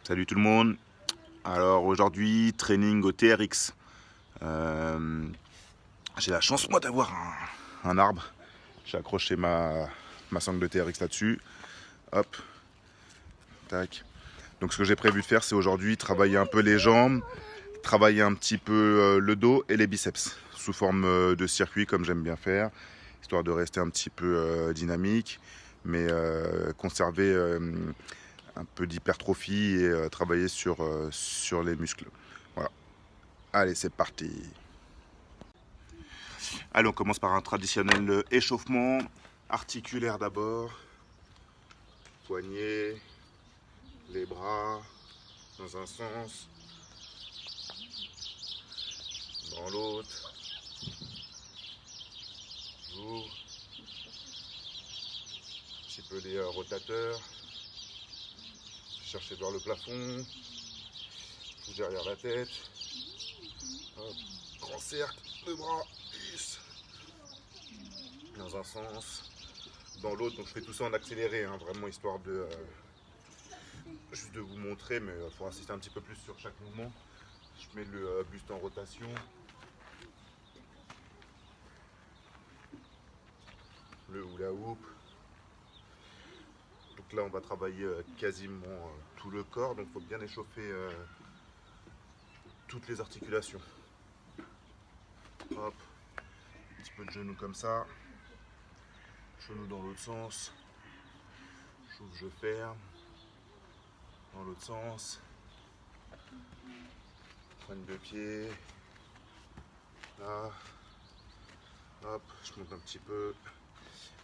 Salut tout le monde. Alors aujourd'hui, training au TRX. J'ai la chance moi d'avoir un arbre. J'ai accroché ma sangle de TRX là-dessus. Hop, tac. Donc ce que j'ai prévu de faire, c'est aujourd'hui travailler un peu les jambes, travailler un petit peu le dos et les biceps sous forme de circuit comme j'aime bien faire, histoire de rester un petit peu dynamique, mais conserver un peu d'hypertrophie et travailler sur les muscles. Voilà. Allez, c'est parti. Allez, on commence par un traditionnel échauffement articulaire d'abord. Poignets, les bras dans un sens, dans l'autre. J'ouvre. Un petit peu les rotateurs. Chercher vers le plafond. Pousse derrière la tête. Hop. Grand cercle de bras. Dans un sens, dans l'autre. Donc je fais tout ça en accéléré, hein, vraiment histoire de juste de vous montrer, mais il faut insister un petit peu plus sur chaque mouvement. Je mets le buste en rotation. Le hula hoop. Donc là on va travailler quasiment tout le corps, donc il faut bien échauffer toutes les articulations. Hop, un petit peu de genou comme ça, genou dans l'autre sens, j'ouvre, je ferme, dans l'autre sens, pointe de pied, là, hop, je monte un petit peu,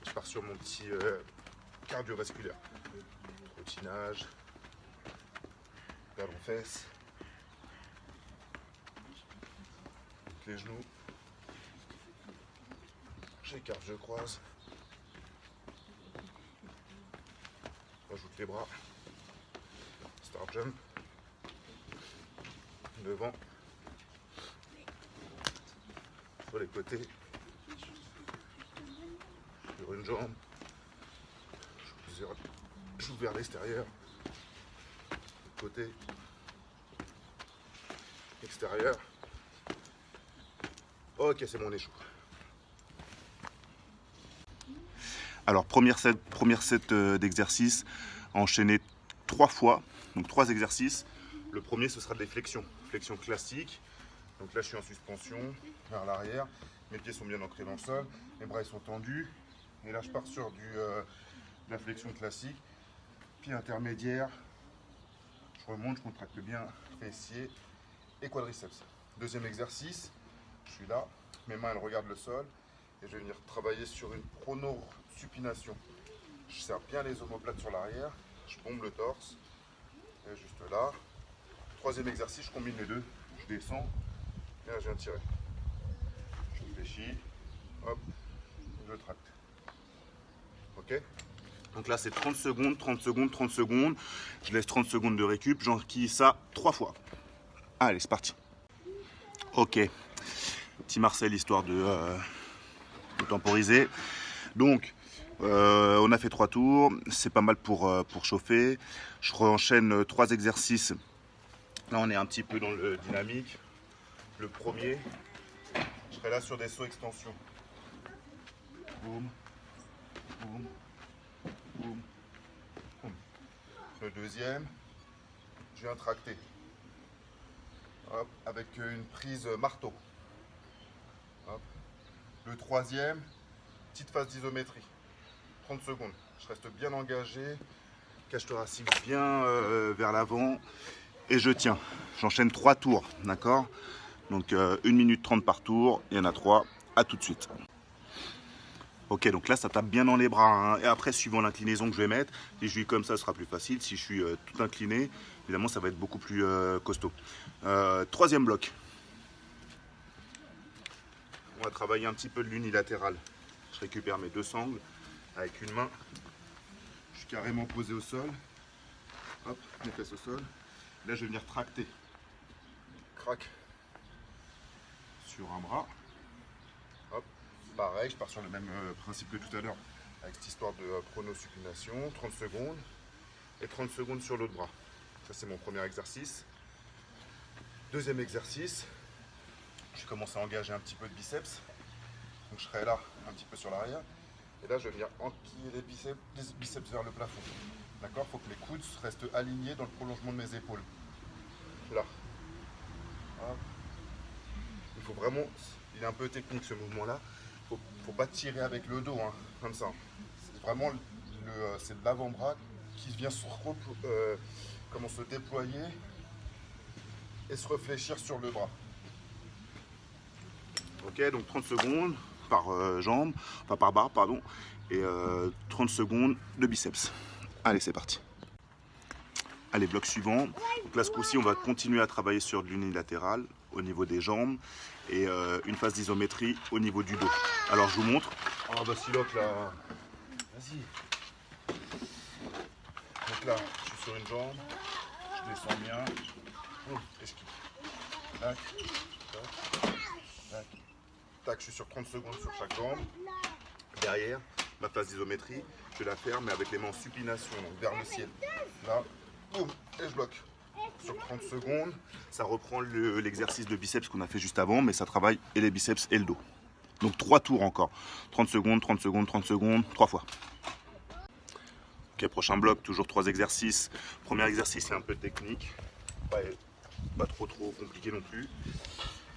je pars sur mon petit cardiovasculaire, trottinage, talon fesses, les genoux, j'écarte, je croise, rajoute les bras, star jump, devant, sur les côtés, sur une jambe, j'ouvre vers l'extérieur, côté, extérieur. Ok, c'est mon échoue. Alors première set d'exercices, enchaîner 3 fois, donc 3 exercices. Le premier ce sera des flexions, flexion classique. Donc là je suis en suspension vers l'arrière, mes pieds sont bien ancrés dans le sol, mes bras ils sont tendus. Et là je pars sur de la flexion classique, pied intermédiaire, je remonte, je contracte bien fessiers et quadriceps. Deuxième exercice, je suis là, mes mains elles regardent le sol et je vais venir travailler sur une pronosupination. Je serre bien les omoplates sur l'arrière, je bombe le torse, et juste là. Troisième exercice, je combine les deux, je descends, et là je viens tirer. Je réfléchis, hop, je tracte. Ok? Donc là c'est 30 secondes, 30 secondes, 30 secondes. Je laisse 30 secondes de récup, j'enquille ça 3 fois. Allez, c'est parti. Ok, petit Marcel, histoire de temporiser. Donc, on a fait 3 tours, c'est pas mal pour chauffer. Je enchaîne 3 exercices. Là, on est un petit peu dans le dynamique. Le premier, je serai là sur des sauts extension. Boum, boum, boum, boum. Le deuxième, je viens tracter. Hop, avec une prise marteau. Hop. Le troisième, petite phase d'isométrie. 30 secondes. Je reste bien engagé, cage thoracique bien vers l'avant et je tiens. J'enchaîne 3 tours, d'accord? Donc 1 minute 30 par tour, il y en a 3, à tout de suite. Ok, donc là ça tape bien dans les bras, hein. Et après suivant l'inclinaison que je vais mettre, si je suis comme ça ce sera plus facile, si je suis tout incliné, évidemment ça va être beaucoup plus costaud. Troisième bloc. On va travailler un petit peu de l'unilatéral. Je récupère mes 2 sangles avec une main. Je suis carrément posé au sol. Hop, mes fesses au sol. Là, je vais venir tracter. Crac. Sur un bras. Hop. Pareil, je pars sur le même principe que tout à l'heure. Avec cette histoire de pronosupination. 30 secondes. Et 30 secondes sur l'autre bras. Ça c'est mon premier exercice. Deuxième exercice, je commence à engager un petit peu de biceps. Donc je serai là, un petit peu sur l'arrière. Et là, je vais venir enquiller les biceps vers le plafond. D'accord? Il faut que mes coudes restent alignés dans le prolongement de mes épaules. Là. Hop. Il faut vraiment, il est un peu technique ce mouvement-là. Il ne faut pas tirer avec le dos, hein, comme ça. C'est vraiment c'est l'avant-bras qui vient se déployer et se réfléchir sur le bras. Ok, donc 30 secondes par jambe, enfin par barre, pardon, et 30 secondes de biceps. Allez, c'est parti. Allez, bloc suivant. Donc là, ce coup-ci, on va continuer à travailler sur de l'unilatéral au niveau des jambes et une phase d'isométrie au niveau du dos. Alors, je vous montre. Ah bah, Siloc, là. Vas-y. Donc là, je suis sur une jambe. Je descends bien. Et je quitte. Tac, tac, tac. Tac, je suis sur 30 secondes sur chaque jambe. Derrière, ma phase d'isométrie, je la ferme mais avec les mains en supination, donc vers le ciel. Là, boum, et je bloque. Sur 30 secondes, ça reprend l'exercice de biceps qu'on a fait juste avant, mais ça travaille et les biceps et le dos. Donc 3 tours encore. 30 secondes, 30 secondes, 30 secondes, 3 fois. Ok, prochain bloc, toujours 3 exercices. Premier exercice, c'est un peu technique. Pas trop compliqué non plus.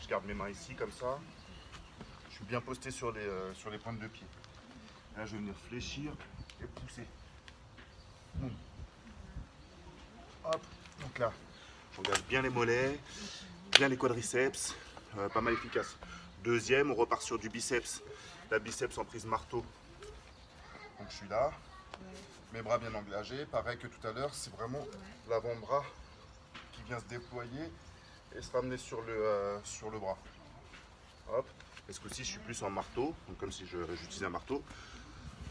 Je garde mes mains ici comme ça. Je suis bien posté sur les pointes de pied. Là, je vais venir fléchir et pousser. Boum. Hop. Donc là, j'engage bien les mollets, bien les quadriceps, pas mal efficace. Deuxième, on repart sur du biceps. La biceps en prise marteau. Donc je suis là, mes bras bien engagés. Pareil que tout à l'heure, c'est vraiment l'avant-bras qui vient se déployer et se ramener sur le bras. Hop. Et ce coup-ci, je suis plus en marteau, donc comme si j'utilisais un marteau.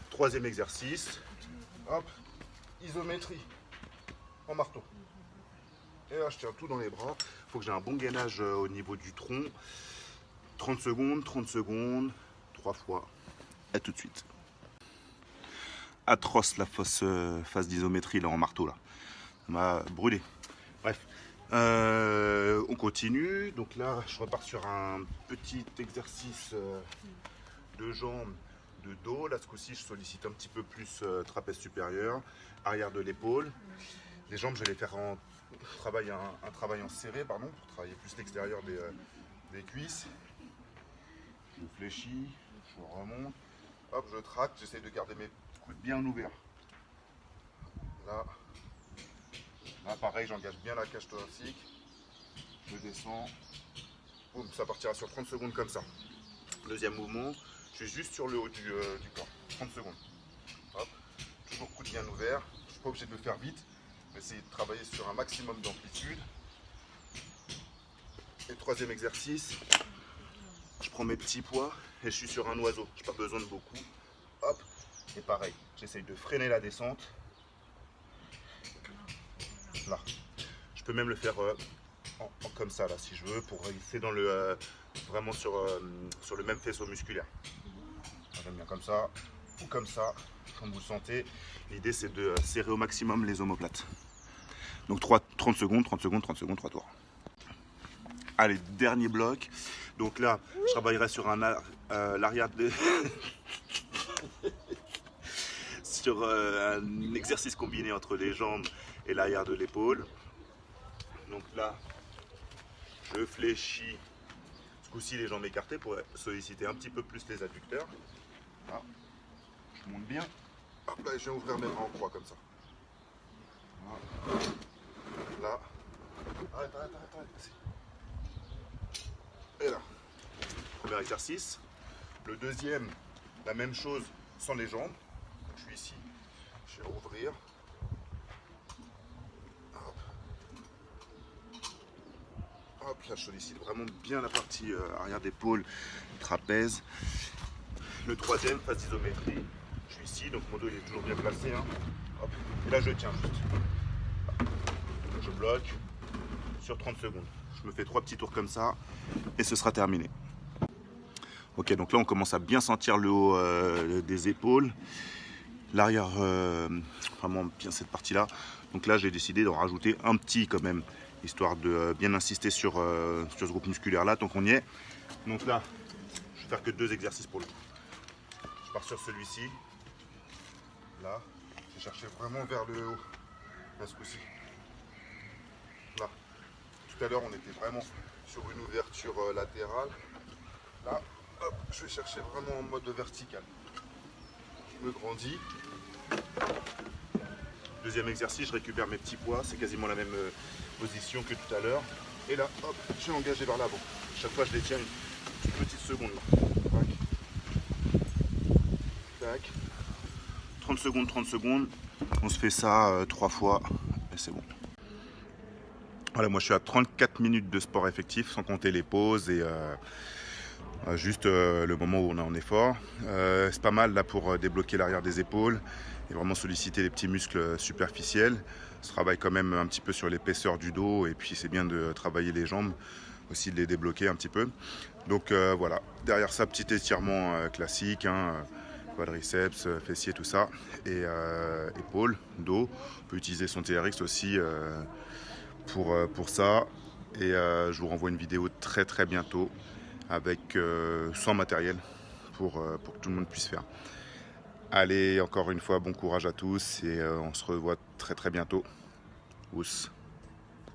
Troisième exercice, hop, isométrie en marteau. Et là, je tiens tout dans les bras. Il faut que j'ai un bon gainage au niveau du tronc. 30 secondes, 3 fois. À tout de suite. Atroce la phase d'isométrie là en marteau là. Ça m'a brûlé. Bref. On continue. Donc là, je repars sur un petit exercice de jambes, de dos. Là, ce coup-ci, je sollicite un petit peu plus trapèze supérieur, arrière de l'épaule. Les jambes, je vais les faire un travail en serré, pardon, pour travailler plus l'extérieur des cuisses. Je fléchis, je remonte. Hop, je tracte. J'essaie de garder mes coudes bien ouverts. Là. Là, pareil, j'engage bien la cage thoracique. Je descends. Boum, ça partira sur 30 secondes comme ça. Deuxième mouvement, je suis juste sur le haut du corps. 30 secondes. Hop. Toujours coude bien ouvert. Je ne suis pas obligé de le faire vite. Mais essayer de travailler sur un maximum d'amplitude. Et troisième exercice, je prends mes petits poids et je suis sur un oiseau. Je n'ai pas besoin de beaucoup. Hop. Et pareil, j'essaye de freiner la descente. Là. Je peux même le faire comme ça là si je veux pour rester dans vraiment sur le même faisceau musculaire. J'aime bien comme ça ou comme ça, comme vous le sentez. L'idée c'est de serrer au maximum les omoplates. Donc 30 secondes, 30 secondes, 30 secondes, 3 tours. Allez, dernier bloc. Donc là, je travaillerai sur l'arrière de... sur un exercice combiné entre les jambes et l'arrière de l'épaule. Donc là, je fléchis, ce coup-ci les jambes écartées pour solliciter un petit peu plus les adducteurs. Là, je monte bien. Hop là, je viens ouvrir mes bras en croix comme ça. Là. Arrête. Et là. Premier exercice. Le deuxième, la même chose sans les jambes. Donc, je suis ici, je vais ouvrir. Hop, là je sollicite vraiment bien la partie arrière d'épaule, trapèze. Le troisième, phase d'isométrie. Je suis ici, donc mon dos il est toujours bien placé. Hein. Hop. Et là je tiens juste. Je bloque sur 30 secondes. Je me fais 3 petits tours comme ça et ce sera terminé. Ok, donc là on commence à bien sentir le haut des épaules. L'arrière, vraiment bien cette partie-là. Donc là, j'ai décidé d'en rajouter un petit quand même, histoire de bien insister sur ce groupe musculaire-là, tant qu'on y est. Donc là, je vais faire que 2 exercices pour le coup. Je pars sur celui-ci. Là, j'ai cherché vraiment vers le haut. Là, ce coup-ci. Là. Tout à l'heure, on était vraiment sur une ouverture latérale. Là, hop, je vais chercher vraiment en mode vertical. Je me grandis. Deuxième exercice, je récupère mes petits poids. C'est quasiment la même position que tout à l'heure. Et là, hop, je vais engager vers l'avant. Chaque fois, je les tiens une petite seconde. Là. Tac. Tac. 30 secondes, 30 secondes. On se fait ça 3 fois et c'est bon. Voilà, moi je suis à 34 minutes de sport effectif sans compter les pauses et juste le moment où on est en effort. C'est pas mal là pour débloquer l'arrière des épaules et vraiment solliciter les petits muscles superficiels. On travaille quand même un petit peu sur l'épaisseur du dos et puis c'est bien de travailler les jambes, aussi de les débloquer un petit peu. Donc voilà, derrière ça, petit étirement classique, hein, quadriceps, fessiers, tout ça, et épaules, dos. On peut utiliser son TRX aussi pour ça. Et je vous renvoie une vidéo très très bientôt avec sans matériel pour que tout le monde puisse faire. Allez, encore une fois, bon courage à tous et on se revoit très très bientôt. Ous.